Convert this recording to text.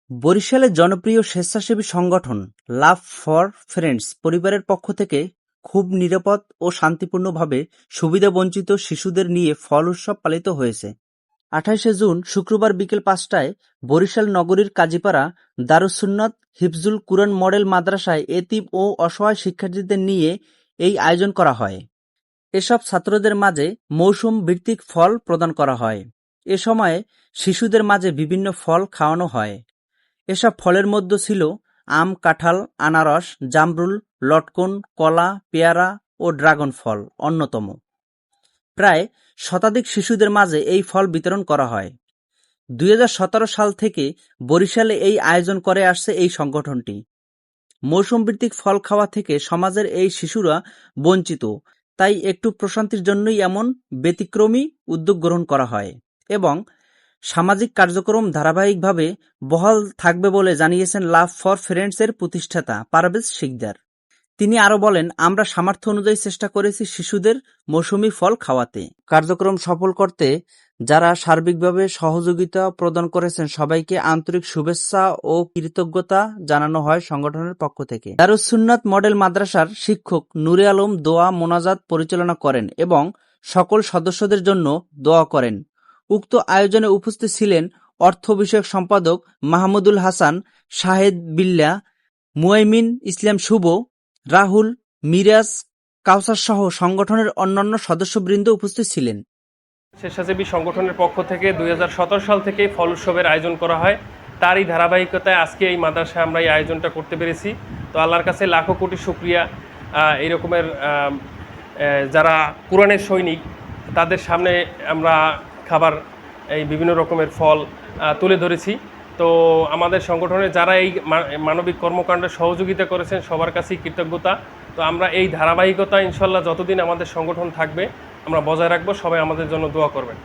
বরিশালের জনপ্রিয় স্বেচ্ছাসেবী সংগঠন লাভ ফর ফ্রেন্ডস পরিবারের পক্ষ থেকে খুব নিরাপদ ও শান্তিপূর্ণভাবে সুবিধাবঞ্চিত শিশুদের নিয়ে ফল উৎসব পালিত হয়েছে। ২৮শে জুন শুক্রবার বিকেল ৫টায় বরিশাল নগরীর কাজীপাড়া দারুস সুন্নাত হিফজুল কুরআন মডেল মাদ্রাসায় এতিম ও অসহায় শিক্ষার্থীদের নিয়ে এই আয়োজন করা হয়। এসব ছাত্রদের মাঝে মৌসুম ভিত্তিক ফল প্রদান করা হয়। এ সময়ে শিশুদের মাঝে বিভিন্ন ফল খাওয়ানো হয়। এসব ফলের মধ্যে ছিল আম, কাঁঠাল, আনারস, জামরুল, লটকন, কলা, পেয়ারা ও ড্রাগন ফল অন্যতম। প্রায় শতাধিক শিশুদের মাঝে এই ফল বিতরণ করা হয়। ২০১৭ সাল থেকে বরিশালে এই আয়োজন করে আসছে এই সংগঠনটি। মৌসুম ভিত্তিক ফল খাওয়া থেকে সমাজের এই শিশুরা বঞ্চিত, তাই একটু প্রশান্তির জন্যই এমন ব্যতিক্রমী উদ্যোগ গ্রহণ করা হয় এবং সামাজিক কার্যক্রম ধারাবাহিকভাবে বহাল থাকবে বলে জানিয়েছেন লাভ ফর ফ্রেন্ডস-এর প্রতিষ্ঠাতা পারভেজ শিকদার। তিনি আরও বলেন, আমরা সামর্থ্য অনুযায়ী চেষ্টা করেছি শিশুদের মৌসুমি ফল খাওয়াতে। কার্যক্রম সফল করতে যারা সার্বিকভাবে সহযোগিতা প্রদান করেছেন সবাইকে আন্তরিক শুভেচ্ছা ও কৃতজ্ঞতা জানানো হয় সংগঠনের পক্ষ থেকে। দারুস সুন্নাত মডেল মাদ্রাসার শিক্ষক নূরে আলম দোয়া মোনাজাত পরিচালনা করেন এবং সকল সদস্যদের জন্য দোয়া করেন। উক্ত আয়োজনে উপস্থিত ছিলেন অর্থ বিষয়ক সম্পাদক মাহমুদুল হাসান, শাহেদ বিল্লাহ, মুয়াইমিন ইসলাম শুভ, রাহুল, মিরাজ, কাউসার সহ সংগঠনের অন্যান্য সদস্যবৃন্দ উপস্থিত ছিলেন। স্বেচ্ছাসেবী সংগঠনের পক্ষ থেকে ২০১৭ সাল থেকে ফল উৎসবের আয়োজন করা হয়। তারই ধারাবাহিকতায় আজকে এই মাদ্রাসায় আমরা এই আয়োজনটা করতে পেরেছি। তো আল্লাহর কাছে লাখো কোটি শুকরিয়া। এই রকমের যারা কোরআনের সৈনিক তাদের সামনে আমরা খাবার এই বিভিন্ন রকমের ফল তুলে ধরেছি। তো আমাদের সংগঠনে যারা এই মানবিক কর্মকাণ্ডে সহযোগিতা করেছেন সবার কাছেই কৃতজ্ঞতা। তো আমরা এই ধারাবাহিকতা ইনশাল্লাহ যতদিন আমাদের সংগঠন থাকবে আমরা বজায় রাখবো। সবাই আমাদের জন্য দোয়া করবেন।